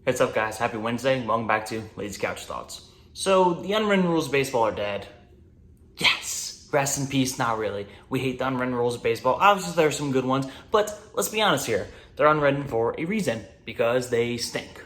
What's up, guys? Happy Wednesday. Welcome back to Lazy Couch Thoughts. So, the unwritten rules of baseball are dead. Yes! Rest in peace, not really. We hate the unwritten rules of baseball. Obviously, there are some good ones, but let's be honest here. They're unwritten for a reason, because they stink.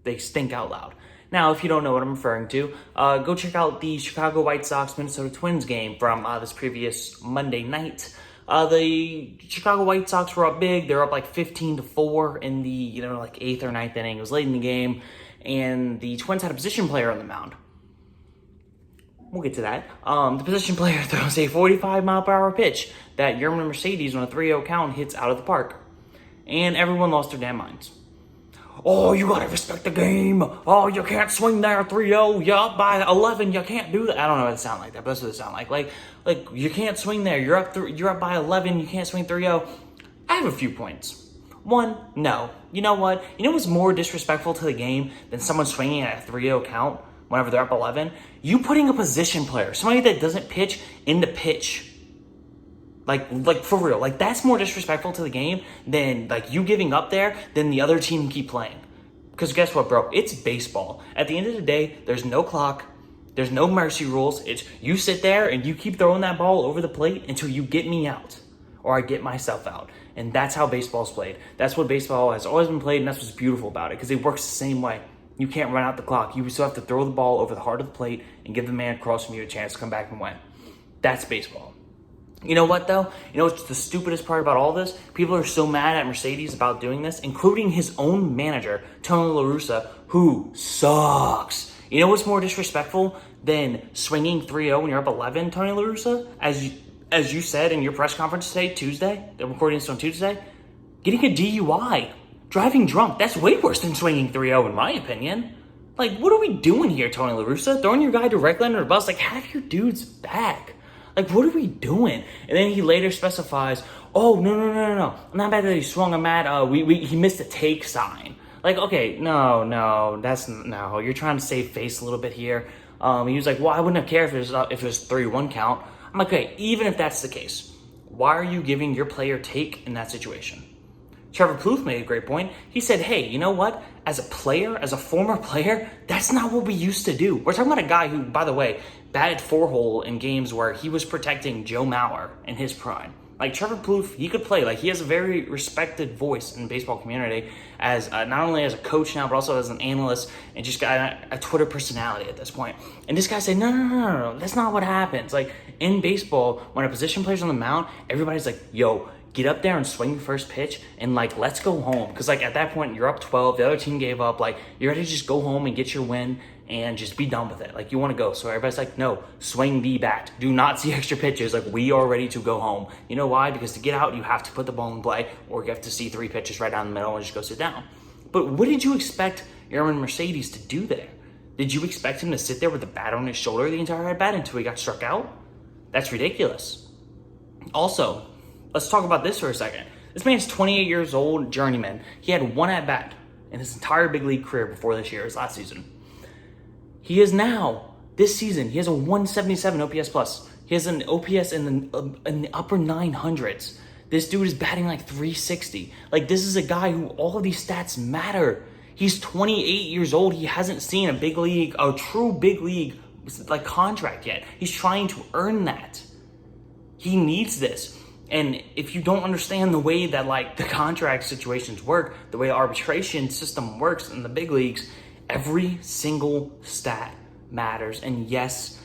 They stink out loud. Now, if you don't know what I'm referring to, go check out the Chicago White Sox-Minnesota Twins game from this previous Monday night. The Chicago White Sox were up big. They're up like 15-4 in the 8th or 9th inning. It was late in the game, and the Twins had a position player on the mound. We'll get to that. The position player throws a 45-mile-per-hour pitch that Yermin Mercedes on a 3-0 count hits out of the park, and everyone lost their damn minds. Oh, you gotta respect the game. Oh, you can't swing there 3-0. You're up by 11. You can't do that. I don't know what it sounds like that, but that's what it sounds like. Like you can't swing there. You're up by 11. You can't swing 3-0. I have a few points. One, no. You know what? You know what's more disrespectful to the game than someone swinging at a 3-0 count whenever they're up 11? You putting a position player, somebody that doesn't pitch, in the pitch. Like for real, like that's more disrespectful to the game than like you giving up there than the other team keep playing. Because guess what, bro? It's baseball. At the end of the day, there's no clock, there's no mercy rules. It's you sit there and you keep throwing that ball over the plate until you get me out or I get myself out. And that's how baseball's played. That's what baseball has always been played, and that's what's beautiful about it because it works the same way. You can't run out the clock. You still have to throw the ball over the heart of the plate and give the man across from you a chance to come back and win. That's baseball. You know what, though? You know what's the stupidest part about all this? People are so mad at Mercedes about doing this, including his own manager, Tony La Russa, who sucks. You know what's more disrespectful than swinging 3-0 when you're up 11, Tony La Russa? As you said in your press conference today, Tuesday, the recording this on Tuesday, getting a DUI, driving drunk, that's way worse than swinging 3-0 in my opinion. Like, what are we doing here, Tony La Russa? Throwing your guy directly under the bus? Like, have your dude's back. Like, what are we doing? And then he later specifies, oh, no. I'm not mad that he swung. I'm mad he missed a take sign. Like, okay, no. You're trying to save face a little bit here. He was like, well, I wouldn't have cared if it was 3-1 count. I'm like, okay, even if that's the case, why are you giving your player take in that situation? Trevor Plouffe made a great point. He said, hey, you know what? As a player, as a former player, that's not what we used to do. We're talking about a guy who, by the way, batted 4-hole in games where he was protecting Joe Mauer in his prime. Like, Trevor Plouffe, he could play. Like, he has a very respected voice in the baseball community as not only as a coach now, but also as an analyst and just got a Twitter personality at this point. And this guy said, no, that's not what happens. Like, in baseball, when a position player's on the mound, everybody's like, yo, get up there and swing the first pitch and, like, let's go home. Because, like, at that point, you're up 12. The other team gave up. Like, you're ready to just go home and get your win and just be done with it. Like, you want to go. So everybody's like, no, swing the bat. Do not see extra pitches. Like, we are ready to go home. You know why? Because to get out, you have to put the ball in play or you have to see 3 pitches right down the middle and just go sit down. But what did you expect Yermin Mercedes to do there? Did you expect him to sit there with the bat on his shoulder the entire at-bat until he got struck out? That's ridiculous. Also, let's talk about this for a second. This man's 28 years old, journeyman. He had 1 at-bat in his entire big league career before this year, his last season. He is now, this season, he has a 177 OPS plus. He has an OPS in the upper 900s. This dude is batting like 360. Like, this is a guy who all of these stats matter. He's 28 years old. He hasn't seen a true big league like contract yet. He's trying to earn that. He needs this. And if you don't understand the way that, like, the contract situations work, the way the arbitration system works in the big leagues, every single stat matters. And yes,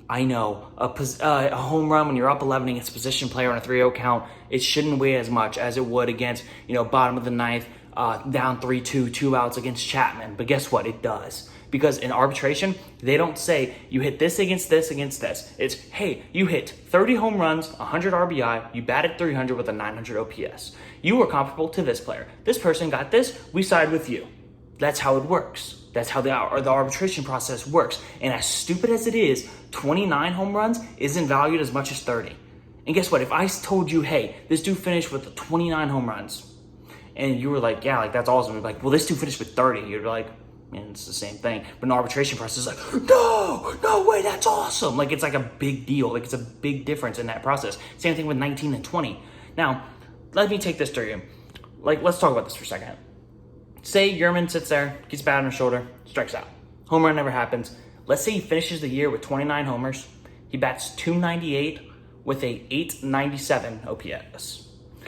I know a home run when you're up 11 against a position player on a 3-0 count, it shouldn't weigh as much as it would against, bottom of the ninth, down 3-2, 2 outs against Chapman. But guess what? It does. Because in arbitration, they don't say you hit this against this against this. It's, hey, you hit 30 home runs, 100 RBI, you batted 300 with a 900 OPS. You were comparable to this player. This person got this, we side with you. That's how it works. That's how the arbitration process works. And as stupid as it is, 29 home runs isn't valued as much as 30. And guess what? If I told you, hey, this dude finished with 29 home runs, and you were like, yeah, like, that's awesome. You'd be like, well, this dude finished with 30. You'd be like, and it's the same thing. But an arbitration process is like, no way, that's awesome. Like, it's like a big deal. Like, it's a big difference in that process. Same thing with 19 and 20. Now, let me take this to you. Like, let's talk about this for a second. Say Yermin sits there, gets a bat on his shoulder, strikes out. Home run never happens. Let's say he finishes the year with 29 homers. He bats .298 with a .897 OPS.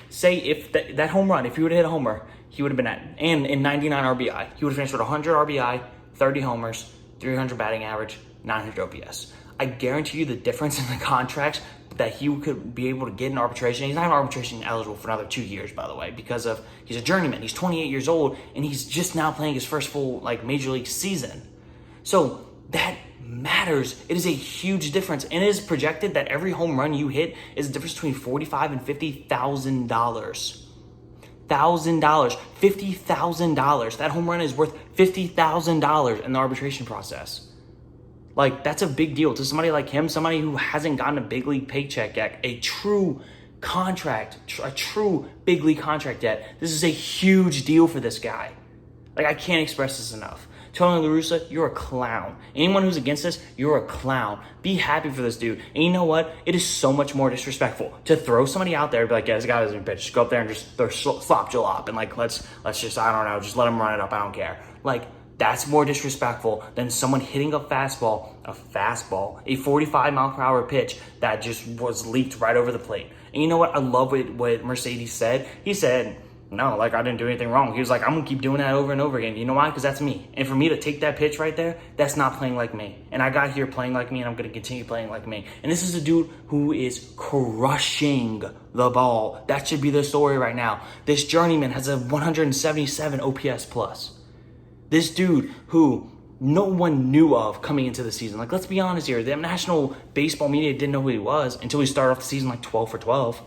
Say if that home run, if he would have hit a homer, he would have been in 99 RBI. He would have finished with 100 RBI, 30 homers, 300 batting average, 900 OPS. I guarantee you the difference in the contracts that he could be able to get in arbitration. He's not arbitration eligible for another 2 years, by the way, because of he's a journeyman. He's 28 years old, and he's just now playing his first full major league season. So that matters. It is a huge difference, and it is projected that every home run you hit is a difference between $45,000 and $50,000. $50,000. That home run is worth $50,000 in the arbitration process. That's a big deal to somebody like him, somebody who hasn't gotten a big league paycheck yet, a true contract, a true big league contract yet. This is a huge deal for this guy. I can't express this enough. Tony La Russa, you're a clown. Anyone who's against this, you're a clown. Be happy for this dude. And you know what? It is so much more disrespectful to throw somebody out there and be like, yeah, this guy doesn't pitch. Just go up there and just throw slop jalop and let's just, I don't know, just let him run it up. I don't care. That's more disrespectful than someone hitting a fastball, a 45-mile-per-hour pitch that just was leaked right over the plate. And you know what? I love what Mercedes said. He said, no, I didn't do anything wrong. He was like, I'm going to keep doing that over and over again. You know why? Because that's me. And for me to take that pitch right there, that's not playing like me. And I got here playing like me, and I'm going to continue playing like me. And this is a dude who is crushing the ball. That should be the story right now. This journeyman has a 177 OPS plus. This dude who no one knew of coming into the season. Let's be honest here. The national baseball media didn't know who he was until he started off the season 12 for 12.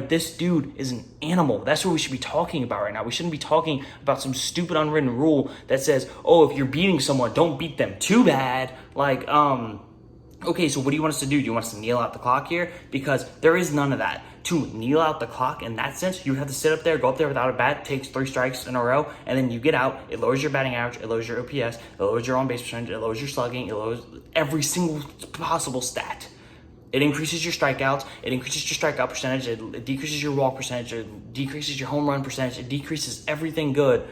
This dude is an animal. That's what we should be talking about right now. We shouldn't be talking about some stupid unwritten rule that says, oh, if you're beating someone, don't beat them too bad. Okay, so what do you want us to do? Do you want us to kneel out the clock here? Because there is none of that. To kneel out the clock in that sense, you would have to sit up there, go up there without a bat, takes 3 strikes in a row, and then you get out. It lowers your batting average, it lowers your OPS, it lowers your on-base percentage, it lowers your slugging, it lowers every single possible stat. It increases your strikeouts, it increases your strikeout percentage, it decreases your walk percentage, it decreases your home run percentage, it decreases everything good.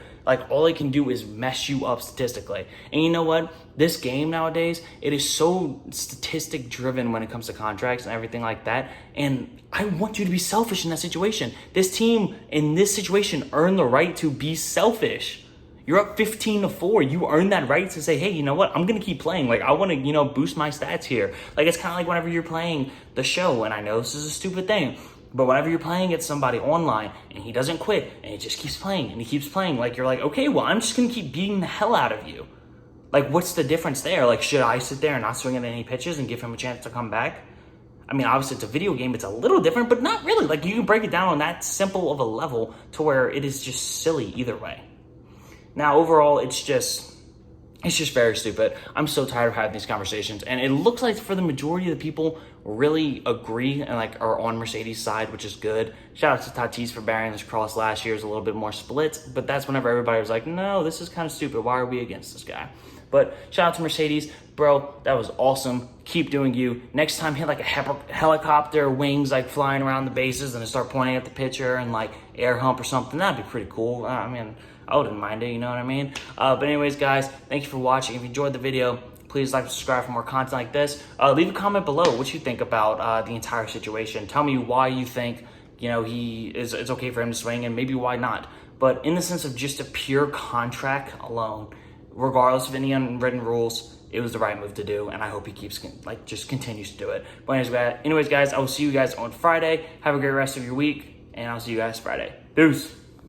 All it can do is mess you up statistically. And you know what? This game nowadays, it is so statistic driven when it comes to contracts and everything like that. And I want you to be selfish in that situation. This team in this situation earned the right to be selfish. You're up 15-4. You earn that right to say, hey, you know what? I'm going to keep playing. I want to, boost my stats here. It's kind of like whenever you're playing the show, and I know this is a stupid thing, but whenever you're playing against somebody online and he doesn't quit and he just keeps playing and he keeps playing, you're like, okay, well, I'm just going to keep beating the hell out of you. What's the difference there? Should I sit there and not swing at any pitches and give him a chance to come back? I mean, obviously it's a video game. It's a little different, but not really. You can break it down on that simple of a level to where it is just silly either way. Now, overall, it's just very stupid. I'm so tired of having these conversations. And it looks like for the majority of the people really agree and are on Mercedes' side, which is good. Shout out to Tatis for bearing this cross last year. Is a little bit more split, but that's whenever everybody was like, no, this is kind of stupid. Why are we against this guy? But shout out to Mercedes. Bro, that was awesome. Keep doing you. Next time, hit a helicopter wings flying around the bases and start pointing at the pitcher and air hump or something. That'd be pretty cool. I mean, I wouldn't mind it, you know what I mean? But anyways, guys, thank you for watching. If you enjoyed the video, please like and subscribe for more content like this. Leave a comment below what you think about the entire situation. Tell me why you think, it's okay for him to swing and maybe why not. But in the sense of just a pure contract alone, regardless of any unwritten rules, it was the right move to do, and I hope he keeps just continues to do it. But anyways, guys, I will see you guys on Friday. Have a great rest of your week, and I'll see you guys Friday. Peace.